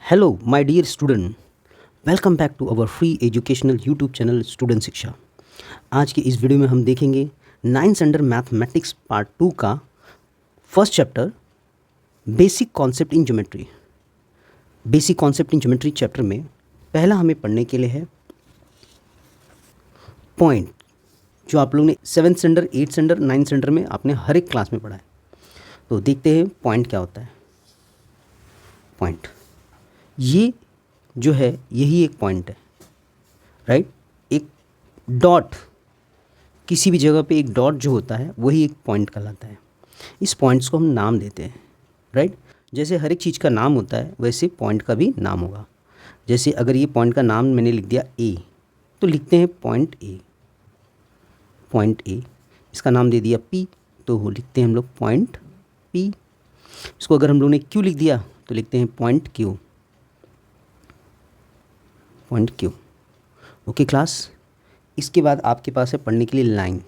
Hello, my dear student. Welcome back to our free educational YouTube channel student Shiksha. आज की इस video में हम देखेंगे 9th स्टैंडर्ड मैथमेटिक्स पार्ट 2 का first chapter basic concept in geometry. Basic concept in geometry chapter में पहला हमें पढ़ने के लिए है पॉइंट, जो आप लोगों ने 7th standard 8th standard 9th standard में आपने हर एक क्लास में पढ़ा है। तो देखते हैं पॉइंट क्या होता है। पॉइंट ये जो है यही एक पॉइंट है, राइट। एक डॉट, किसी भी जगह पे एक डॉट जो होता है वही एक पॉइंट कहलाता है। इस पॉइंट्स को हम नाम देते हैं, राइट। जैसे हर एक चीज़ का नाम होता है वैसे पॉइंट का भी नाम होगा। जैसे अगर ये पॉइंट का नाम मैंने लिख दिया ए, तो लिखते हैं पॉइंट ए। पॉइंट ए, इसका नाम दे दिया पी, तो वो लिखते हैं हम लोग पॉइंट पी। इसको अगर हम लोग ने क्यू लिख दिया तो लिखते हैं point Q. Point Q, okay class. इसके बाद आपके पास है पढ़ने के लिए लाइन।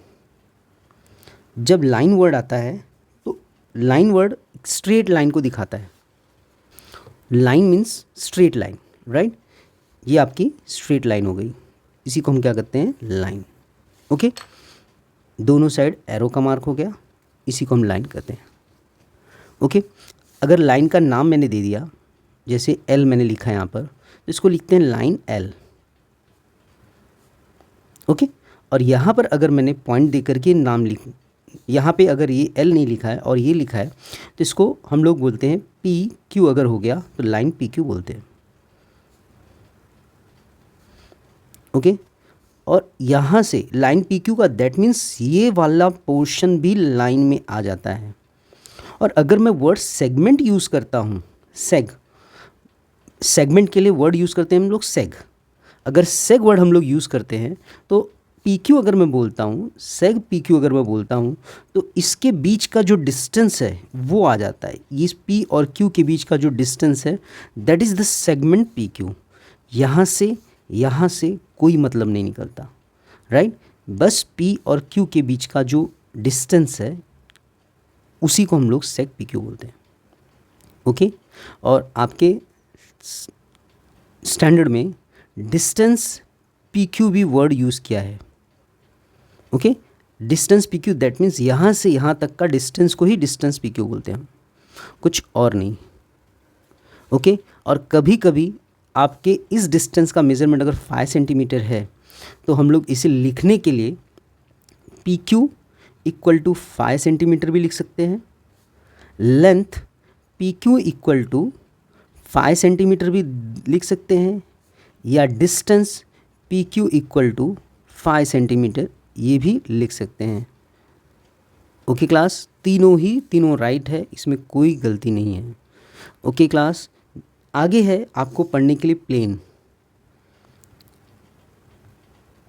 जब लाइन वर्ड आता है तो लाइन वर्ड स्ट्रेट लाइन को दिखाता है। Line means straight line, right. ये आपकी स्ट्रेट लाइन हो गई, इसी को हम क्या कहते हैं, लाइन। ओके, दोनों साइड एरो का मार्क हो गया, इसी को हम लाइन कहते हैं। ओके, अगर लाइन का नाम मैंने दे दिया, जैसे एल मैंने लिखा है यहाँ पर, तो इसको लिखते हैं लाइन एल। ओके, और यहाँ पर अगर मैंने पॉइंट दे करके नाम यहाँ पे अगर ये एल नहीं लिखा है और ये लिखा है तो इसको हम लोग बोलते हैं पी क्यू। अगर हो गया तो लाइन पी क्यू बोलते हैं। ओके, और यहाँ से लाइन पी क्यू का दैट मीन्स ये वाला पोर्शन भी लाइन में आ जाता है। और अगर मैं वर्ड सेगमेंट यूज़ करता हूँ, सेगमेंट के लिए वर्ड यूज़ करते हैं हम लोग सेग। अगर सेग वर्ड हम लोग यूज़ करते हैं तो पी क्यू अगर मैं बोलता हूँ, सेग पी क्यू अगर मैं बोलता हूँ, तो इसके बीच का जो डिस्टेंस है वो आ जाता है। इस पी और क्यू के बीच का जो डिस्टेंस है that is the segment P Q. यहाँ से कोई मतलब नहीं निकलता, राइट। बस पी और क्यू के बीच का जो डिस्टेंस है उसी को हम लोग सेग पी क्यू बोलते हैं। ओके, और आपके स्टैंडर्ड में डिस्टेंस पी क्यू भी वर्ड यूज़ किया है। Okay, distance P Q that means यहाँ से यहाँ तक का डिस्टेंस को ही डिस्टेंस पी क्यू बोलते हैं हम, कुछ और नहीं। ओके, और कभी कभी आपके इस डिस्टेंस का मेज़रमेंट अगर 5 सेंटीमीटर है तो हम लोग इसे लिखने के लिए P Q equal to 5 centimetre भी लिख सकते हैं। Length P Q equal to 5 centimetre भी लिख सकते हैं, या distance P Q equal to 5 centimetre ये भी लिख सकते हैं। ओके क्लास, तीनों राइट है, इसमें कोई गलती नहीं है। ओके क्लास, आगे है आपको पढ़ने के लिए प्लेन।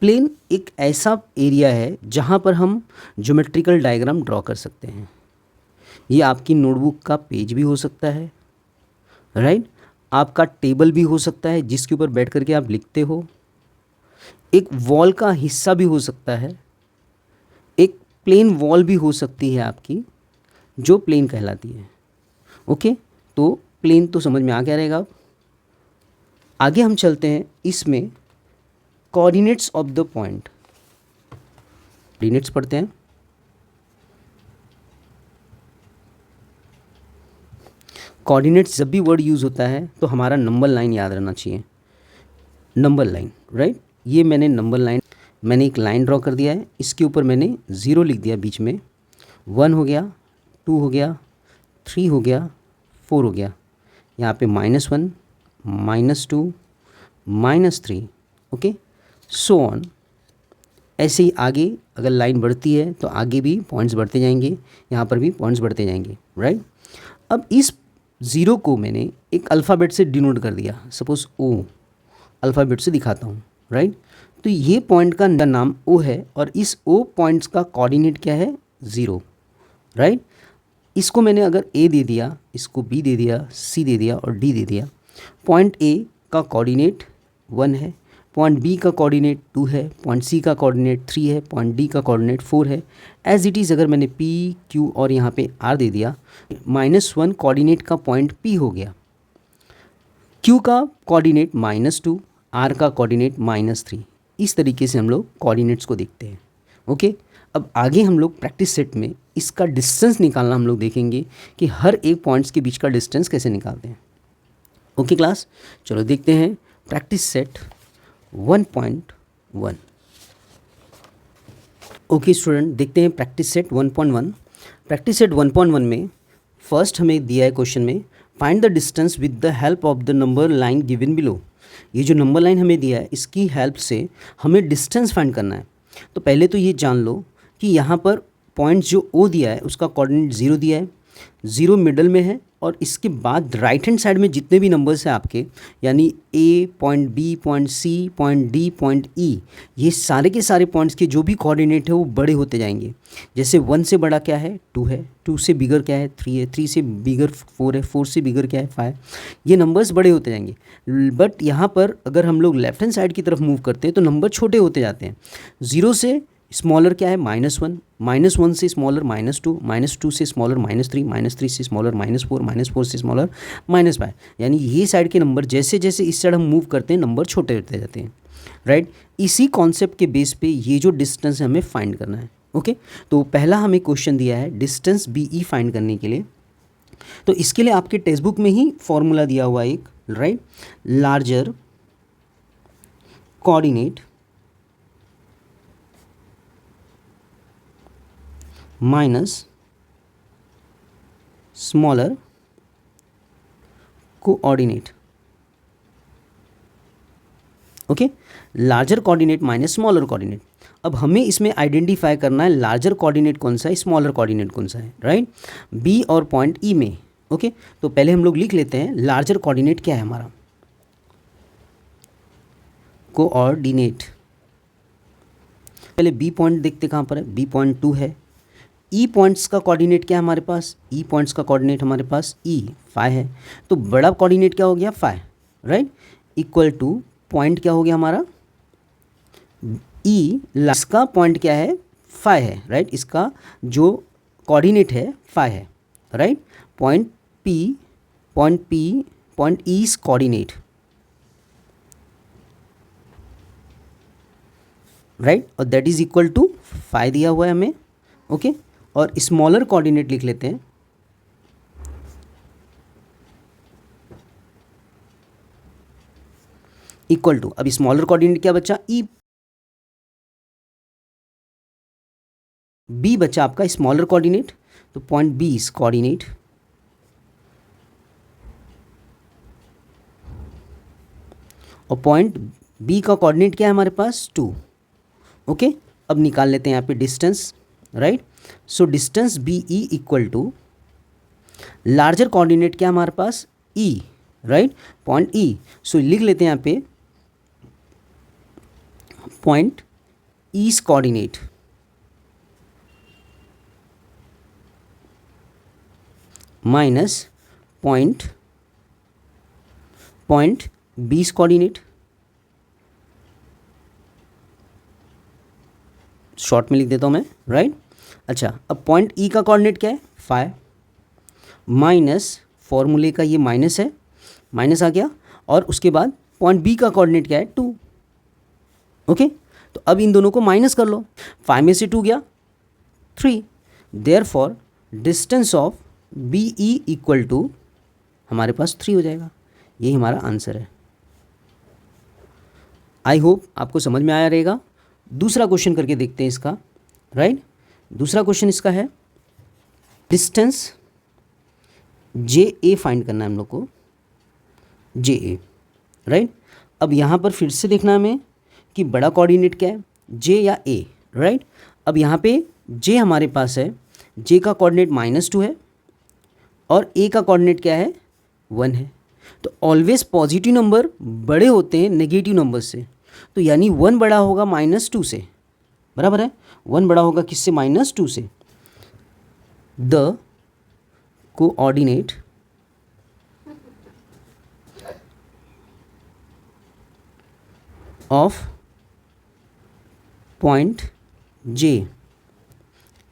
प्लेन एक ऐसा एरिया है जहाँ पर हम ज्योमेट्रिकल डायग्राम ड्रॉ कर सकते हैं। ये आपकी नोटबुक का पेज भी हो सकता है, राइट। आपका टेबल भी हो सकता है जिसके ऊपर बैठ करके आप लिखते हो। एक वॉल का हिस्सा भी हो सकता है, एक प्लेन वॉल भी हो सकती है आपकी, जो प्लेन कहलाती है। ओके, तो प्लेन तो समझ में आ गया रहेगा। आगे हम चलते हैं, इसमें coordinates of the point, coordinates पढ़ते हैं। कोऑर्डिनेट्स जब भी वर्ड यूज़ होता है तो हमारा नंबर लाइन याद रहना चाहिए। Number line, right. ये मैंने नंबर लाइन, मैंने एक लाइन ड्रॉ कर दिया है, इसके ऊपर मैंने 0 लिख दिया बीच में। 1 हो गया, 2 हो गया, 3 हो गया, 4 हो गया। यहाँ पे -1, -2, -3, ओके, सो ऑन। ऐसे ही आगे अगर लाइन बढ़ती है तो आगे भी पॉइंट्स बढ़ते जाएंगे, यहाँ पर भी पॉइंट्स बढ़ते जाएंगे, राइट। अब इस 0 को मैंने एक अल्फ़ाबेट से डिनोट कर दिया, सपोज ओ अल्फ़ाबेट से दिखाता हूँ, राइट। तो ये पॉइंट का नाम ओ है और इस ओ पॉइंट्स का कोऑर्डिनेट क्या है, 0, राइट। इसको मैंने अगर ए दे दिया, इसको बी दे दिया, सी दे दिया और डी दे दिया। पॉइंट ए का कोऑर्डिनेट 1 है, पॉइंट बी का कोऑर्डिनेट 2 है, पॉइंट सी का कोऑर्डिनेट 3 है, पॉइंट डी का कोऑर्डिनेट 4 है। एज इट इज़ अगर मैंने पी क्यू और यहाँ पे आर दे दिया, -1 कोऑर्डिनेट का पॉइंट पी हो गया। क्यू का कोऑर्डिनेट -2, आर का कोऑर्डिनेट -3। इस तरीके से हम लोग कोऑर्डिनेट्स को देखते हैं। ओके, अब आगे हम लोग प्रैक्टिस सेट में इसका डिस्टेंस निकालना हम लोग देखेंगे कि हर एक पॉइंट्स के बीच का डिस्टेंस कैसे निकालते हैं। ओके क्लास, चलो देखते हैं प्रैक्टिस सेट 1.1। ओके स्टूडेंट, देखते हैं प्रैक्टिस सेट 1.1। प्रैक्टिस सेट 1.1 में फर्स्ट हमें दिया है क्वेश्चन में, find the distance with the help of the number line given below. ये जो नंबर लाइन हमें दिया है इसकी हेल्प से हमें डिस्टेंस फाइंड करना है। तो पहले तो ये जान लो कि यहाँ पर पॉइंट जो ओ दिया है उसका कोऑर्डिनेट 0 दिया है, 0 मिडल में है, और इसके बाद राइट हैंड साइड में जितने भी नंबर्स हैं आपके, यानी A, point B, point C, point D, point E, ये सारे के सारे पॉइंट्स के जो भी कोऑर्डिनेट है वो बड़े होते जाएंगे। जैसे 1 से बड़ा क्या है 2 है, 2 से बिगर क्या है 3 है, 3 से बिगर 4 है, 4 से बिगर क्या है 5। ये नंबर्स बड़े होते जाएंगे। बट यहाँ पर अगर हम लोग लेफ्ट हैंड साइड की तरफ मूव करते हैं तो नंबर छोटे होते जाते हैं। 0 से स्मॉलर क्या है -1, -1 से स्मॉलर -2, -2 से स्मॉलर -3, -3 से स्मॉलर -4, -4 से स्मॉलर -5। यानी ये साइड के नंबर जैसे जैसे इस साइड हम मूव करते हैं नंबर छोटे होते जाते हैं, राइट। इसी कॉन्सेप्ट के बेस पे ये जो डिस्टेंस है हमें फाइंड करना है। ओके, तो पहला हमें क्वेश्चन दिया है डिस्टेंस BE फाइंड करने के लिए। तो इसके लिए आपके टेक्स्ट बुक में ही फॉर्मूला दिया हुआ है एक, right. Larger coordinate minus smaller coordinate. Okay, larger coordinate minus smaller coordinate. अब हमें इसमें आइडेंटिफाई करना है लार्जर कोऑर्डिनेट कौन सा है, स्मॉलर कोऑर्डिनेट कौन सा है, राइट। बी और पॉइंट ई में। ओके, तो पहले हम लोग लिख लेते हैं लार्जर कोऑर्डिनेट क्या है हमारा, कोऑर्डिनेट। पहले बी पॉइंट देखते कहाँ पर है, बी पॉइंट 2 है। ई पॉइंट्स का कोऑर्डिनेट क्या है हमारे पास, ई पॉइंट्स का कोऑर्डिनेट हमारे पास ई 5 है। तो बड़ा कोऑर्डिनेट क्या हो गया 5, राइट, इक्वल टू पॉइंट क्या हो गया हमारा ई, इसका पॉइंट क्या है 5 है, राइट। इसका जो कोऑर्डिनेट है 5 है, right. Point E's coordinate, right, और दैट इज इक्वल टू 5 दिया हुआ है हमें। ओके, और स्मॉलर कोऑर्डिनेट लिख लेते हैं, इक्वल टू, अब स्मॉलर कोऑर्डिनेट क्या बचा ई, बी बचा आपका स्मॉलर कोऑर्डिनेट, तो पॉइंट बी इज कोऑर्डिनेट, और पॉइंट बी का कोऑर्डिनेट क्या है हमारे पास 2। ओके, अब निकाल लेते हैं यहाँ पे distance, right. So distance BE equal to larger coordinate क्या हमारे पास E, right, point E। So लिख लेते हैं यहाँ पे point E's coordinate minus point B's coordinate, short में लिख देता हूँ मैं, राइट। अच्छा, अब पॉइंट ई का कोऑर्डिनेट क्या है 5, माइनस फॉर्मूले का ये माइनस है, माइनस आ गया, और उसके बाद पॉइंट बी का कोऑर्डिनेट क्या है 2। ओके, तो अब इन दोनों को माइनस कर लो, 5 में से 2 गया 3, therefore distance of BE equal to हमारे पास 3 हो जाएगा। यही हमारा आंसर है। आई होप आपको समझ में आया रहेगा। दूसरा क्वेश्चन करके देखते हैं इसका, राइट। दूसरा क्वेश्चन इसका है डिस्टेंस JA फाइंड करना है हम लोग को, JA, राइट। अब यहाँ पर फिर से देखना है हमें कि बड़ा कोऑर्डिनेट क्या है, J या A, राइट। अब यहाँ पे J हमारे पास है, J का कोऑर्डिनेट -2 है और A का कोऑर्डिनेट क्या है 1 है। तो ऑलवेज पॉजिटिव नंबर बड़े होते हैं नेगेटिव नंबर से, तो यानी 1 बड़ा होगा -2 से, बराबर है। 1 बड़ा होगा किससे, -2 से। The coordinate of point J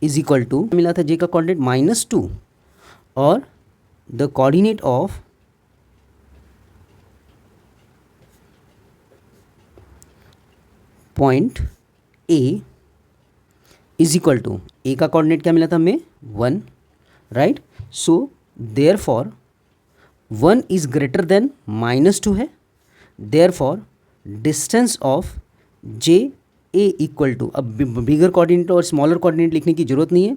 is equal to, मिला था J का कोऑर्डिनेट -2 और the coordinate of point A is equal to, A का कोऑर्डिनेट क्या मिला था हमें 1, right. So therefore 1 is greater than -2 है, therefore distance of J A equal to, अब बिगर कोऑर्डिनेट और स्मॉलर कोऑर्डिनेट लिखने की ज़रूरत नहीं है,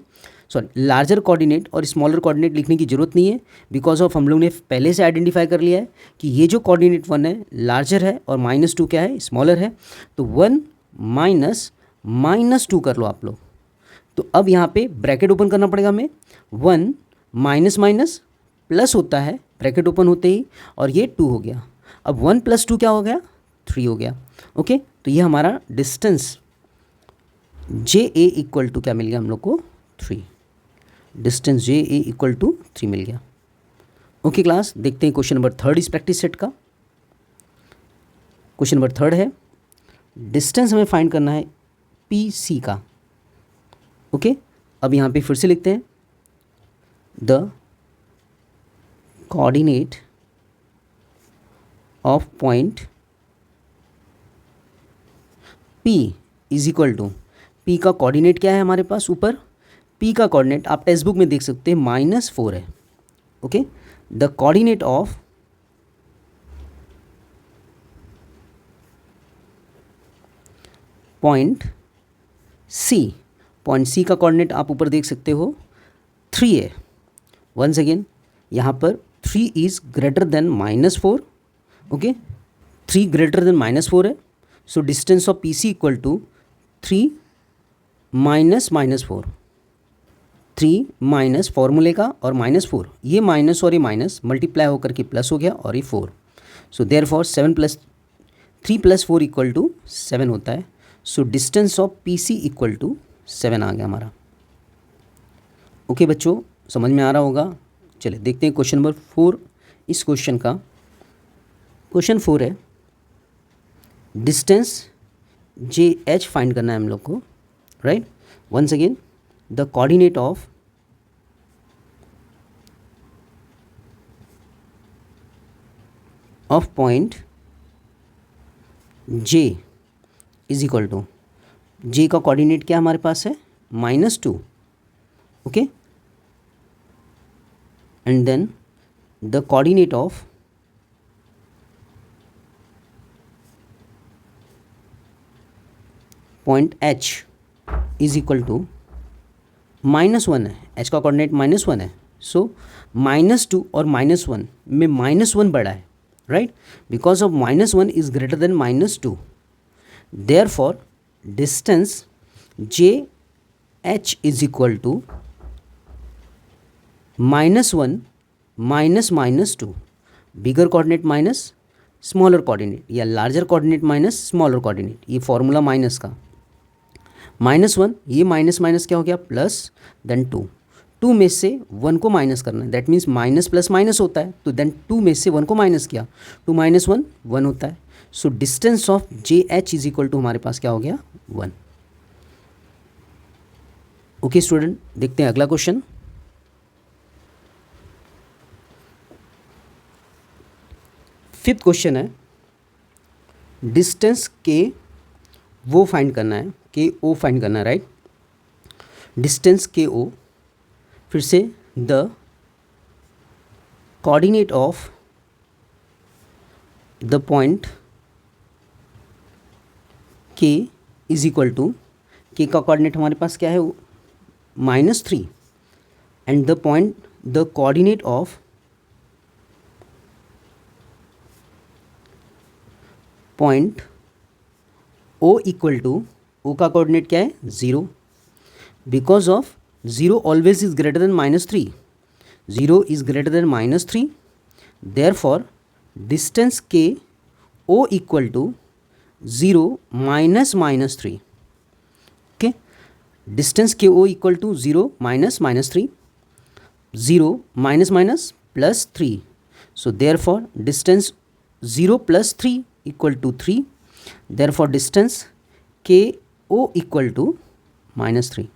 सॉरी लार्जर कोऑर्डिनेट और स्मॉलर कोऑर्डिनेट लिखने की ज़रूरत नहीं है, बिकॉज ऑफ हम लोग ने पहले से आइडेंटिफाई कर लिया है कि ये जो कोऑर्डिनेट 1 है लार्जर है और -2 क्या है, स्मॉलर है। तो 1 -2 कर लो आप लोग। तो अब यहाँ पे ब्रैकेट ओपन करना पड़ेगा हमें, 1 माइनस माइनस प्लस होता है ब्रैकेट ओपन होते ही, और ये 2 हो गया। अब 1 + 2 क्या हो गया, 3 हो गया। ओके, तो ये हमारा distance J A equal to क्या मिल गया हम लोग को, 3। Distance J A equal to 3 मिल गया। ओके क्लास, देखते हैं क्वेश्चन नंबर 3 इस प्रैक्टिस सेट का। क्वेश्चन नंबर 3 है, डिस्टेंस हमें फाइंड करना है पी सी का। ओके, अब यहाँ पे फिर से लिखते हैं, the coordinate of point P is equal to, P का कोऑर्डिनेट क्या है हमारे पास ऊपर, P का कोऑर्डिनेट आप टेक्स्ट बुक में देख सकते हैं -4 है। Okay, the coordinate of point C, point C का कोऑर्डिनेट आप ऊपर देख सकते हो 3 है। वंस अगेन यहाँ पर 3 is greater than -4। Okay, 3 greater than -4 है। So distance of P C equal to 3 -4, 3 minus फॉर्मूले का और -4, ये माइनस और ये माइनस मल्टीप्लाई होकर के प्लस हो गया और ये 4। So therefore 3 + 4 equal to 7 होता है। So distance of P C equal to 7 आ गया हमारा। ओके बच्चों, समझ में आ रहा होगा। चलिए देखते हैं क्वेश्चन नंबर 4 इस क्वेश्चन का। क्वेश्चन 4 है, डिस्टेंस जे एच फाइंड करना है हम लोग को, right. Once again the coordinate of point J is equal to, J का कोऑर्डिनेट क्या हमारे पास है -2। Okay, and then the coordinate of point H is equal to -1 है, H का कोऑर्डिनेट -1 है। सो -2 और -1 में -1 बड़ा है, right, because of -1 is greater than -2। Therefore distance J H is equal to -1 minus -2, bigger coordinate minus smaller coordinate या larger coordinate minus smaller coordinate, ये formula minus का। -1, ये माइनस क्या हो गया प्लस, देन 2 में से 1 को माइनस करना है, that means minus plus minus होता है। तो देन 2 में से 1 को माइनस किया, 2 - 1 1 होता है। So distance of J H is equal to हमारे पास क्या हो गया 1। ओके स्टूडेंट, देखते हैं अगला क्वेश्चन। फिफ्थ क्वेश्चन है, डिस्टेंस के वो फाइंड करना है, के ओ फाइंड करना है, राइट। डिस्टेंस के ओ, फिर से the coordinate of the point K is equal to, K का कोऑर्डिनेट हमारे पास क्या है -3, and the coordinate of point O equal to, O का कोऑर्डिनेट क्या है 0, because of 0 always is greater than -3, 0 is greater than -3, therefore distance K O equal to 0 -3। Okay, distance K O equal to 0 -3, 0 minus +3। So therefore distance 0 + 3 equal to 3, therefore distance K O equal to -3,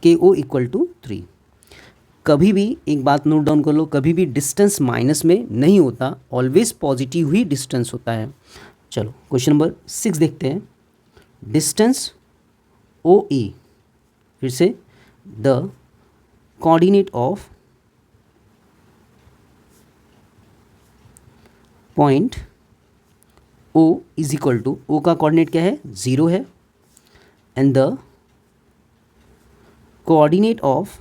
के O equal to 3। कभी भी एक बात note down कर लो, कभी भी distance minus में नहीं होता, ऑलवेज पॉजिटिव ही डिस्टेंस होता है। चलो क्वेश्चन नंबर 6 देखते हैं। डिस्टेंस ओ ई, फिर से the coordinate of point O is equal to, O का कोऑर्डिनेट क्या है 0 है, and the coordinate of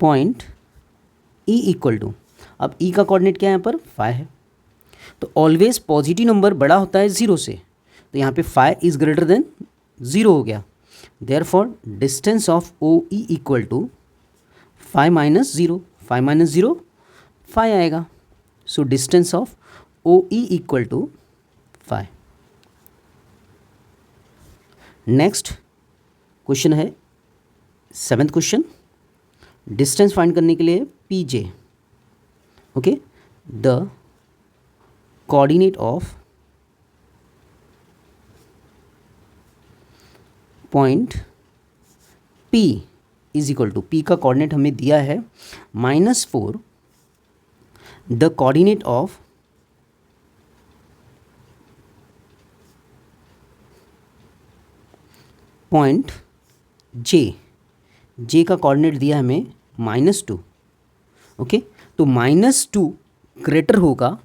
point E equal to, अब ई का कोऑर्डिनेट क्या है यहाँ पर 5 है, तो ऑलवेज पॉजिटिव नंबर बड़ा होता है 0 से, तो यहाँ पे 5 इज ग्रेटर देन 0 हो गया, therefore distance of O E equal to 5 minus 0, 5 minus 0 5 आएगा, so distance of O E equal to 5। Next question है 7th क्वेश्चन, डिस्टेंस फाइंड करने के लिए P J, okay, the coordinate of point P is equal to, P का coordinate हमें दिया है -4, the coordinate of point J का coordinate दिया हमें -2, ओके, तो -2 ग्रेटर होगा,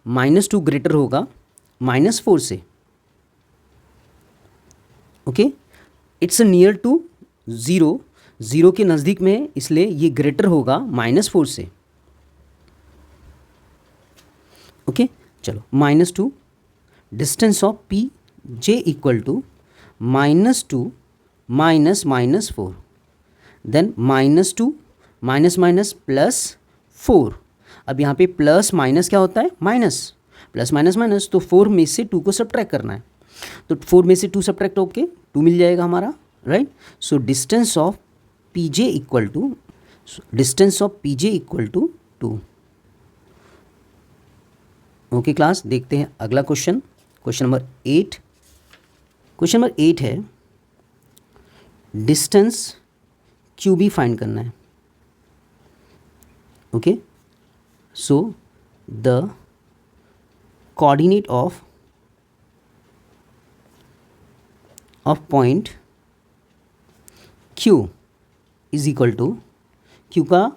-2 ग्रेटर होगा -4 से, ओके, इट्स नियर टू 0, 0 के नज़दीक में है, इसलिए ये ग्रेटर होगा -4 से, ओके, चलो -2 distance of P J equal to -2 minus -4, then -2 minus minus +4, अब यहाँ पे प्लस माइनस क्या होता है माइनस, प्लस माइनस माइनस, तो 4 में से 2 को सब्ट्रैक्ट करना है, तो 4 में से 2 सब्ट्रैक्ट होके 2 मिल जाएगा हमारा, right, so distance of P J equal to, distance of P J equal to 2। Okay class, देखते हैं अगला question, question number 8। Question number 8 है डिस्टेंस क्यू बी फाइंड करना है, okay, so the coordinate of point Q is equal to, Q का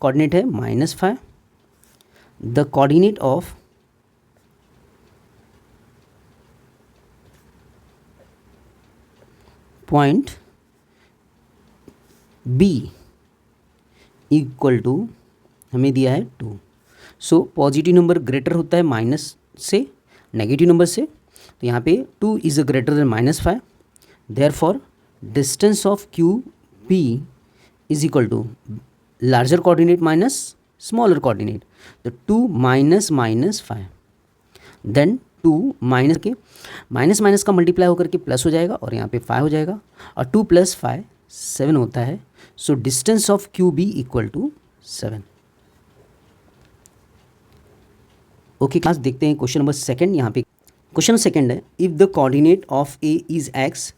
coordinate है -5, the coordinate of point B equal to हमें दिया है 2, सो पॉजिटिव नंबर ग्रेटर होता है माइनस से, नेगेटिव नंबर से, तो यहाँ पे 2 is greater than -5, therefore distance of Q B is equal to larger coordinate minus smaller coordinate, तो 2 माइनस -5, देन 2 माइनस के माइनस माइनस का मल्टीप्लाई होकर के प्लस हो जाएगा और यहाँ पे 5 हो जाएगा, और 2 + 5 7 होता है, so distance of Q B equal to 7। Okay class, देखते हैं क्वेश्चन नंबर 2। यहाँ पे क्वेश्चन 2 है, if the coordinate of A is x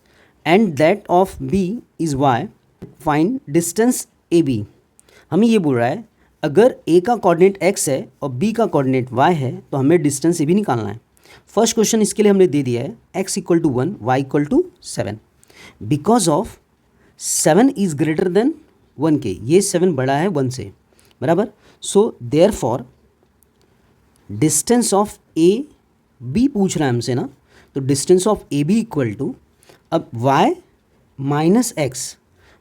and that of b is y, find distance A B. हमें ये बोल रहा है अगर a का कोऑर्डिनेट x है और b का कोऑर्डिनेट y है तो हमें डिस्टेंस ए बी निकालना है। फर्स्ट क्वेश्चन इसके लिए हमने दे दिया है x = 1, y = 7, because of 7 is greater than 1 के, ये 7 बड़ा है 1 से, बराबर, so therefore distance of A B पूछ रहा है हमसे ना, तो distance of A B equal to, अब y minus X,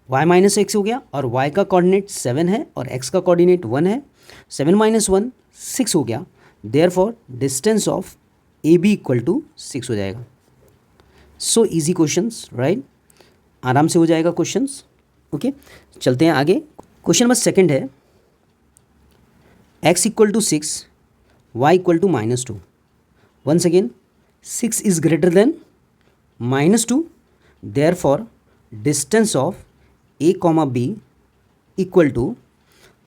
y minus X हो गया, और y का कोऑर्डिनेट 7 है और x का कोऑर्डिनेट 1 है, 7 - 1 6 हो गया, therefore distance of A B equal to 6 हो जाएगा। सो इजी क्वेश्चंस, राइट, आराम से हो जाएगा क्वेश्चंस। ओके, चलते हैं आगे। क्वेश्चन नंबर 2 है x = 6, y = -2। Once again 6 is greater than -2, therefore distance of a, b equal to,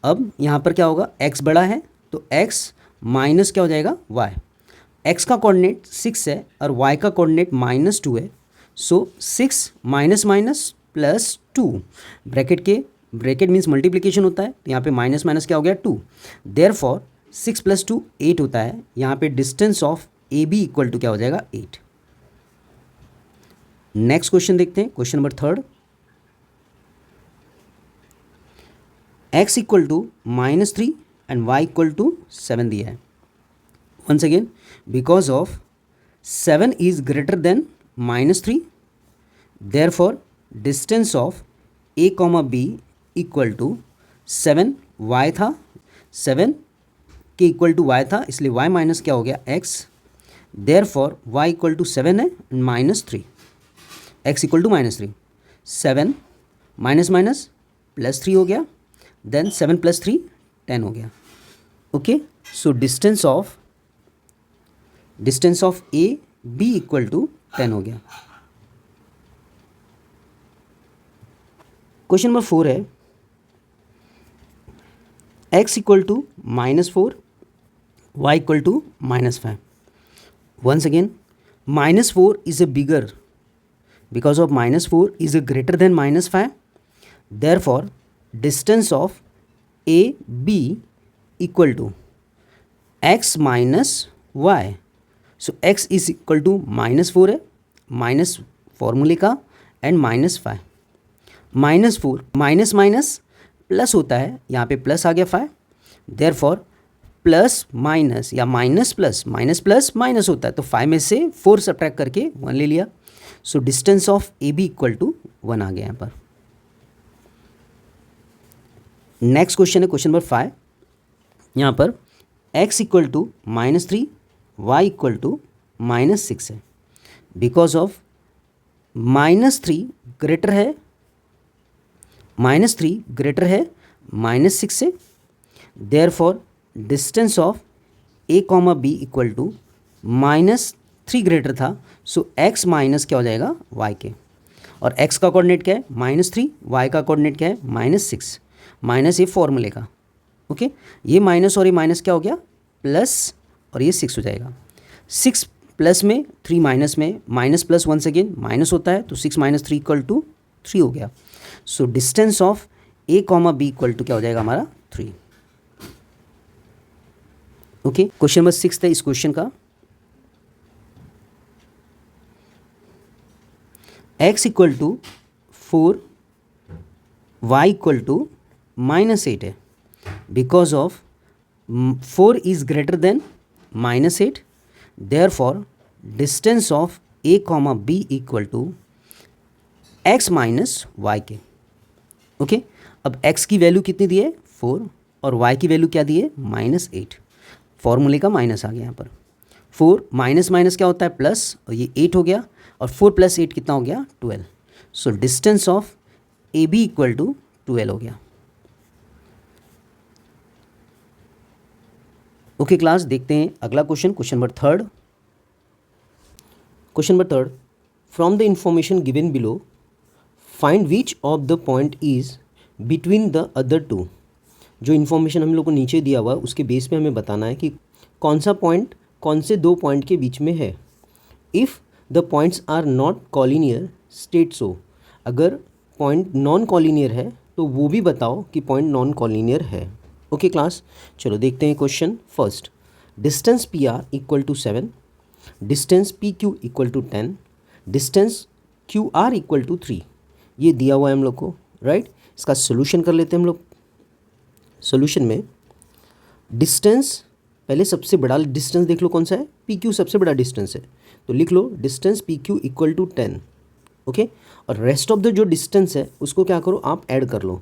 अब यहाँ पर क्या होगा, x बड़ा है तो x माइनस क्या हो जाएगा y, x का कोऑर्डिनेट 6 है और y का कोऑर्डिनेट -2 है, सो 6 minus minus +2, bracket means multiplication होता है, तो यहाँ पे माइनस माइनस क्या हो गया 2, देयरफॉर 6 + 2 8 होता है। यहाँ पे distance of A B equal to क्या हो जाएगा 8। नेक्स्ट क्वेश्चन देखते हैं, question number 3, x equal to -3 and y equal to 7 दिया है। Once again, because of 7 is greater than -3, therefore distance of a comma b equal to 7 y था, 7 के equal to y था, इसलिए y माइनस क्या हो गया x, therefore y equal to 7 है -3, x equal to -3, 7 minus minus +3 हो गया, देन 7 + 3 10 हो गया। Okay, so distance of A B equal to 10 हो गया। क्वेश्चन नंबर 4 है, x equal to -4, y equal to -5। Once again, -4 is a bigger, because of -4 is a greater than -5, therefore distance of a b equal to x minus y। so x is equal to -4 है, minus फॉर्मूले का, and -5, -4 minus minus plus होता है, यहाँ पे plus आ गया 5, therefore plus minus या minus plus minus होता है, तो 5 में से 4 सब्ट्रैक्ट करके 1 ले लिया। So distance of A B equal to 1 आ गया यहाँ पर। नेक्स्ट क्वेश्चन है क्वेश्चन नंबर 5, यहाँ पर x equal to -3, y equal to -6 है, बिकॉज ऑफ -3 ग्रेटर है -6 से, therefore distance of a comma B equal to -3 greater था, सो x माइनस क्या हो जाएगा y के, और x का कोऑर्डिनेट क्या है -3, y का कोऑर्डिनेट क्या है -6, माइनस ये फॉर्मूले का। ओके, ये माइनस और ये माइनस क्या हो गया प्लस, और ये 6 हो जाएगा। 6 प्लस में 3 माइनस में, minus plus once again minus होता है, तो 6 - 3 इक्वल टू 3 हो गया। So distance of a comma B equal to क्या हो जाएगा हमारा 3। ओके, क्वेश्चन नंबर 6 है इस क्वेश्चन का, x equal to 4, y equal to -8 है, because of 4 is greater than -8, therefore distance of a comma B equal to x minus Y के। Okay, अब x की वैल्यू कितनी दी है 4, और y की वैल्यू क्या दी है -8, फॉर्मूले का माइनस आ गया यहाँ पर। 4 माइनस माइनस क्या होता है प्लस, और ये 8 हो गया, और 4 + 8 कितना हो गया 12। So distance of A B equal to 12 हो गया। ओके क्लास, देखते हैं अगला question, question number 3। Question number 3, from the information given below find which of the point is between the other two. जो इन्फॉर्मेशन हम लोग को नीचे दिया हुआ है उसके बेस पे हमें बताना है कि कौन सा पॉइंट कौन से दो पॉइंट के बीच में है। If the points are not collinear state so, अगर पॉइंट नॉन कॉलिनियर है तो वो भी बताओ कि पॉइंट नॉन कॉलिनियर है। ओके क्लास, चलो देखते हैं question first. Distance P R equal to 7, distance P Q equal to 10, distance Q R equal to 3, ये दिया हुआ है हम लोग को, राइट। इसका सोल्यूशन कर लेते हैं हम लोग। सोल्यूशन में डिस्टेंस, पहले सबसे बड़ा डिस्टेंस देख लो कौन सा है, पी क्यू सबसे बड़ा डिस्टेंस है, तो लिख लो distance P Q equal to 10। Okay, और रेस्ट ऑफ द जो डिस्टेंस है उसको क्या करो आप ऐड कर लो,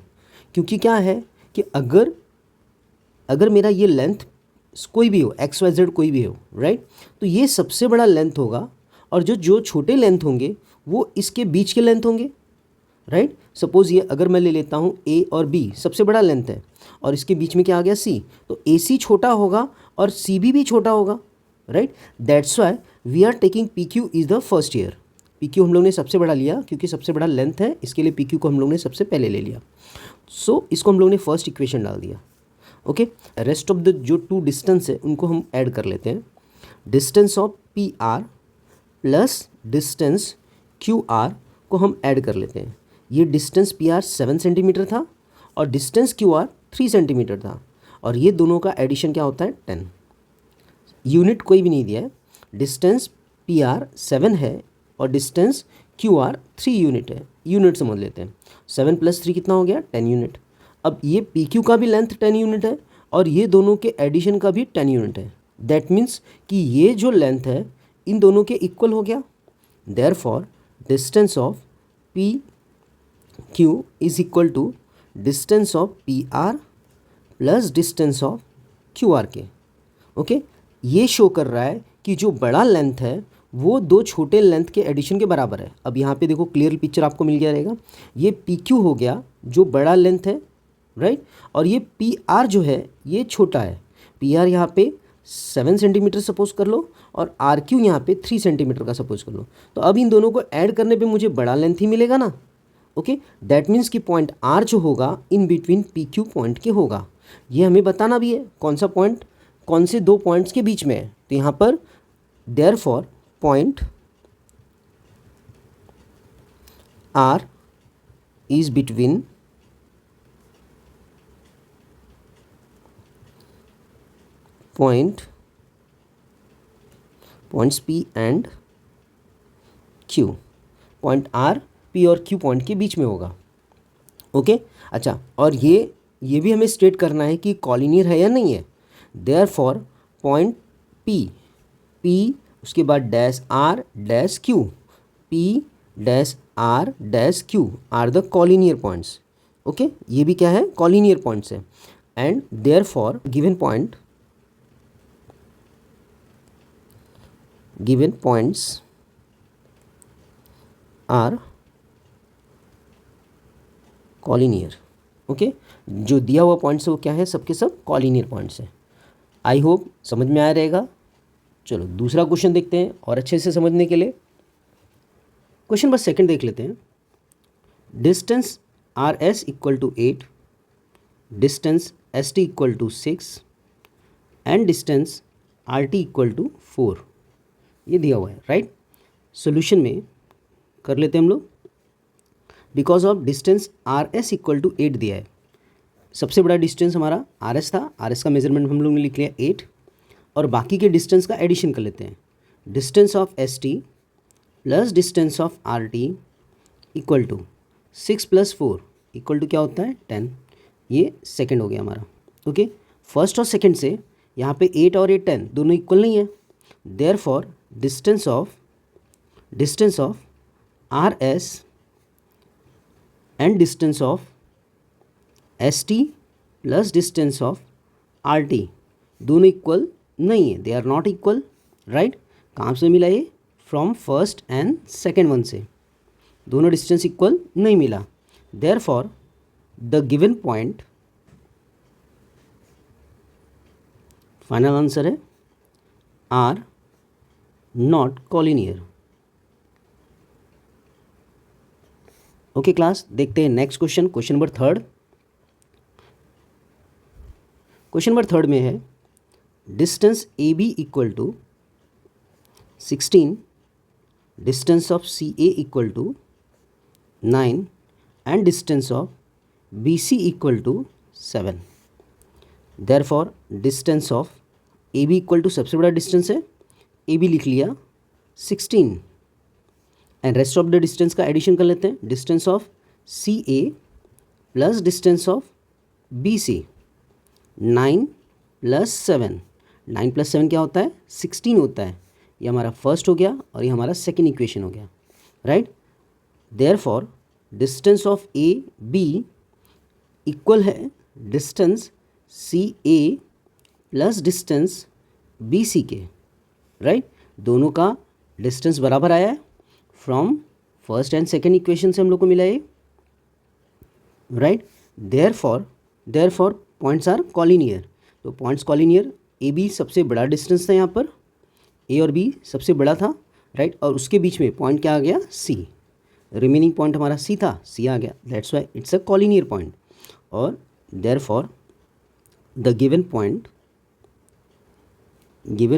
क्योंकि क्या है कि अगर मेरा ये लेंथ कोई भी हो, एक्स वाई जेड कोई भी हो, राइट, तो ये सबसे बड़ा लेंथ होगा, और जो छोटे लेंथ होंगे वो इसके बीच के लेंथ होंगे, राइट। सपोज़ ये अगर मैं ले लेता हूँ ए और बी सबसे बड़ा लेंथ है, और इसके बीच में क्या आ गया सी, तो ए सी छोटा होगा और सी बी भी छोटा होगा, right. That's why we are taking P Q is the first year. P Q हम लोग ने सबसे बड़ा लिया क्योंकि सबसे बड़ा लेंथ है, इसके लिए पी क्यू को हम लोग ने सबसे पहले ले लिया। सो इसको हम लोग ने फर्स्ट इक्वेशन डाल दिया। ओके, रेस्ट ऑफ द जो टू डिस्टेंस है उनको हम ऐड कर लेते हैं। Distance of P R plus distance Q are को हम ऐड कर लेते हैं। ये डिस्टेंस पी आर 7 सेंटीमीटर था और डिस्टेंस क्यू आर 3 सेंटीमीटर था, और ये दोनों का एडिशन क्या होता है 10। यूनिट कोई भी नहीं दिया है, डिस्टेंस पी आर 7 है और डिस्टेंस क्यू आर 3 यूनिट है, यूनिट समझ लेते हैं। 7 + 3 कितना हो गया 10 यूनिट। अब ये पी क्यू का भी लेंथ 10 यूनिट है और ये दोनों के एडिशन का भी 10 यूनिट है। दैट मीन्स कि ये जो लेंथ है इन दोनों के इक्वल हो गया। Therefore distance of P Q is equal to distance of P R plus distance of Q R के। ओके, ये शो कर रहा है कि जो बड़ा लेंथ है वो दो छोटे लेंथ के एडिशन के बराबर है। अब यहाँ पे देखो क्लियर पिक्चर आपको मिल गया रहेगा। ये पी क्यू हो गया जो बड़ा लेंथ है, राइट, और ये पी आर जो है ये छोटा है। पी आर यहाँ पे 7 सेंटीमीटर सपोज कर लो और आर क्यू यहाँ पे 3 सेंटीमीटर का सपोज कर लो। तो अब इन दोनों को ऐड करने पे मुझे बड़ा लेंथ ही मिलेगा ना। ओके, दैट मीन्स कि पॉइंट आर जो होगा in between P Q point के होगा। ये हमें बताना भी है कौन सा पॉइंट कौन से दो पॉइंट्स के बीच में है। तो यहाँ पर therefore point R is between points P and Q। Point R P और Q पॉइंट के बीच में होगा। ओके, अच्छा, और ये भी हमें स्टेट करना है कि कॉलिनियर है या नहीं है। देयरफॉर पॉइंट P उसके बाद dash R dash Q, P dash R dash Q are the collinear points. Okay, ये भी क्या है कॉलिनियर पॉइंट्स है। And therefore given points are collinear। Okay, जो दिया हुआ पॉइंट्स है वो क्या है, सबके सब कॉलिनियर पॉइंट्स है। आई होप समझ में आया रहेगा। चलो दूसरा क्वेश्चन देखते हैं और अच्छे से समझने के लिए क्वेश्चन बस सेकंड देख लेते हैं। Distance R S equal to 8, distance S T equal to 6 and distance R T equal to 4। ये दिया हुआ है, राइट। सॉल्यूशन में कर लेते हैं हम लोग। Because of distance R S equal to 8 दिया है, सबसे बड़ा डिस्टेंस हमारा आर एस था। आर एस का मेजरमेंट हम लोग ने लिख लिया 8 और बाकी के डिस्टेंस का एडिशन कर लेते हैं। Distance of S T plus distance of R T equal to 6 + 4 equal to क्या होता है 10। ये सेकेंड हो गया हमारा। ओके, फर्स्ट और सेकेंड से यहाँ पे 8 और 8 10 दोनों इक्वल नहीं है। Therefore distance of R S and distance of S T plus distance of R T दोनों इक्वल नहीं है, they are not equal, right. कहाँ से मिला ये, from first and second one से दोनों डिस्टेंस इक्वल नहीं मिला। Therefore the given point, final answer है are not collinear. Okay class, देखते हैं next question, question number third. Question number third में है distance A B equal to 16, distance of C A equal to 9 and distance of B C equal to 7। Therefore distance of A B equal to सबसे बड़ा distance है, A B लिख लिया 16 and rest of the distance का addition कर लेते हैं। Distance of C A plus distance of B C 9 + 7, 9 + 7 क्या होता है 16 होता है। ये हमारा फर्स्ट हो गया और ये हमारा सेकेंड इक्वेशन हो गया, right. Therefore distance of A B equal है distance C A plus distance B C के, राइट। दोनों का डिस्टेंस बराबर आया है, from first and second equation से हम लोग को मिला है, right. Therefore points are collinear. तो पॉइंट्स कॉलिनियर, ए बी सबसे बड़ा डिस्टेंस था यहाँ पर, ए और बी सबसे बड़ा था, राइट, और उसके बीच में पॉइंट क्या आ गया सी, रिमेनिंग पॉइंट हमारा सी था, सी आ गया, that's why it's a collinear point. और therefore the given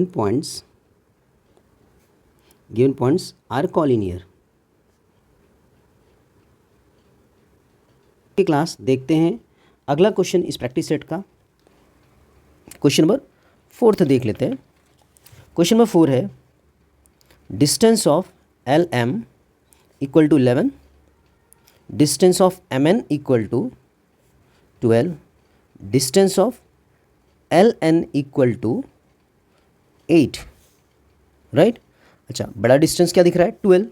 points are collinear. Class देखते हैं अगला क्वेश्चन इस प्रैक्टिस सेट का। क्वेश्चन नंबर 4 देख लेते हैं। क्वेश्चन नंबर 4 है distance of L M equal to 11, distance of M N equal to 12, distance of L N equal to 8, right. अच्छा, बड़ा डिस्टेंस क्या दिख रहा है? 12,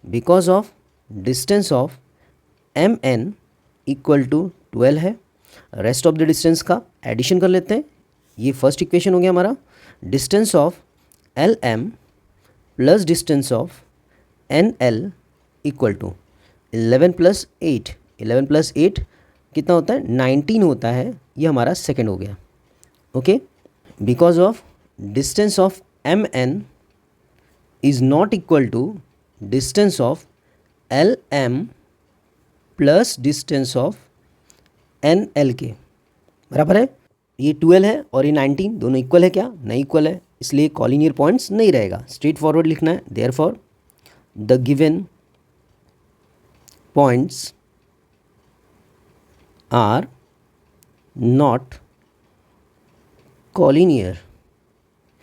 because of distance of M N equal to 12 है। रेस्ट ऑफ द डिस्टेंस का addition कर लेते हैं। ये फर्स्ट इक्वेशन हो गया हमारा, distance of L M plus distance of N L equal to 11 plus 8, 11 plus 8 कितना होता है? 19 होता है। ये हमारा सेकेंड हो गया। Okay, because of distance of M N is not equal to distance of L M plus distance of N L के बराबर है। ये 12 है और ये 19 दोनों इक्वल है क्या? नहीं इक्वल है, इसलिए कॉलिनियर पॉइंट्स नहीं रहेगा, स्ट्रेट फॉरवर्ड लिखना है। Therefore the given points are not collinear.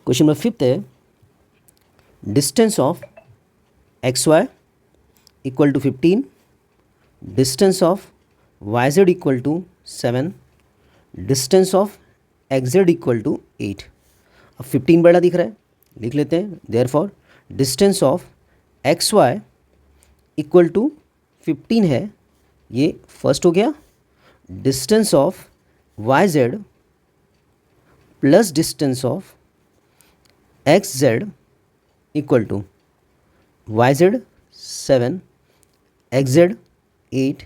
Question number 5 है, distance of X Y equal to 15, distance of Y Z equal to 7, distance of X Z equal to 8। अब 15 बड़ा दिख रहा है, लिख लेते हैं। Therefore distance of X Y equal to 15 है, ये फर्स्ट हो गया। Distance of Y Z plus distance of X Z equal to Y Z 7, X Z 8,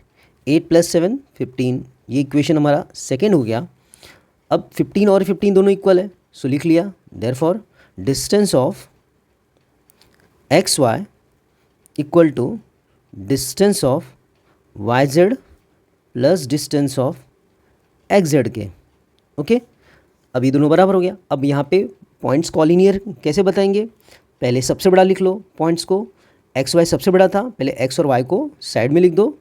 8 plus 7 15। ये इक्वेशन हमारा सेकेंड हो गया। अब 15 और 15 दोनों इक्वल है, सो लिख लिया। Therefore distance of X Y equal to distance of Y Z plus distance of X Z के। ओके, अब ये दोनों बराबर हो गया। अब यहाँ पे पॉइंट्स कॉलिनियर कैसे बताएंगे? पहले सबसे बड़ा लिख लो पॉइंट्स को। एक्स वाई सबसे बड़ा था, पहले एक्स और वाई को साइड में लिख दो।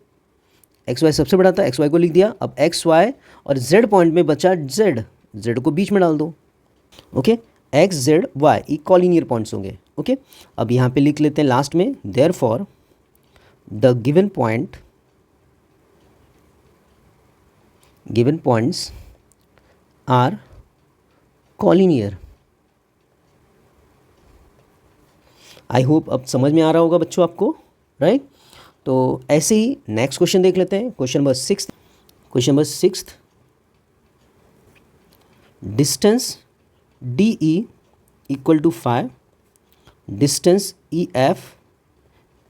एक्स वाई सबसे बड़ा था, एक्स वाई को लिख दिया। अब एक्स वाई और जेड पॉइंट में बचा जेड, जेड को बीच में डाल दो। ओके, एक्स जेड वाई ये कॉलिनियर पॉइंट्स होंगे। ओके, अब यहाँ पे लिख लेते हैं लास्ट में, therefore the given points are collinear. I hope अब समझ में आ रहा होगा बच्चों आपको, राइट। तो ऐसे ही नेक्स्ट क्वेश्चन देख लेते हैं। Question number 6, distance D E equal to 5, distance E F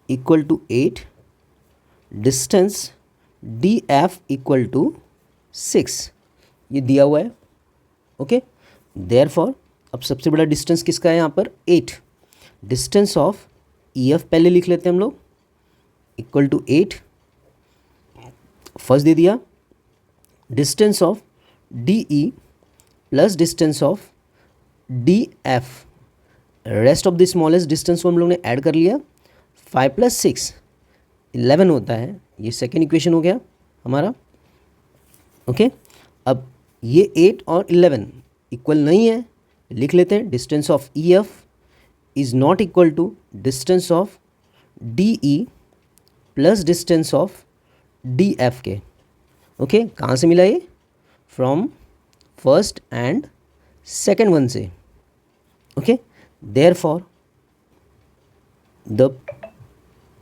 equal to 8, distance D F equal to 6, ये दिया हुआ है। ओके, देयरफॉर अब सबसे बड़ा डिस्टेंस किसका है यहाँ पर? 8। डिस्टेंस ऑफ ई एफ पहले लिख लेते हैं हम लोग, इक्वल टू 8, फर्स्ट दे दिया। Distance of D E plus distance of D F, rest of the smallest distance को हम लोग ने ऐड कर लिया। 5 प्लस 6 11 होता है, ये सेकेंड इक्वेशन हो गया हमारा। ओके, अब ये 8 और 11 इक्वल नहीं है, लिख लेते हैं। Distance of E F is not equal to distance of D E plus distance of D F के। ओके, कहाँ से मिला ये? From first and second one से। Okay, therefore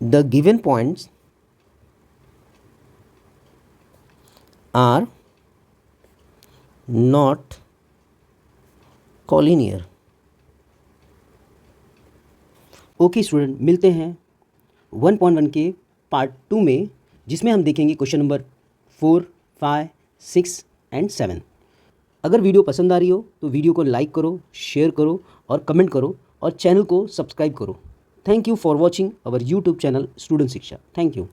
the given points are not collinear. Okay student, मिलते हैं 1.1 के part 2 में, जिसमें हम देखेंगे क्वेश्चन नंबर 4, 5, 6 एंड 7। अगर वीडियो पसंद आ रही हो तो वीडियो को लाइक करो, शेयर करो और कमेंट करो और चैनल को सब्सक्राइब करो। Thank you for watching our YouTube channel student Shiksha. Thank you.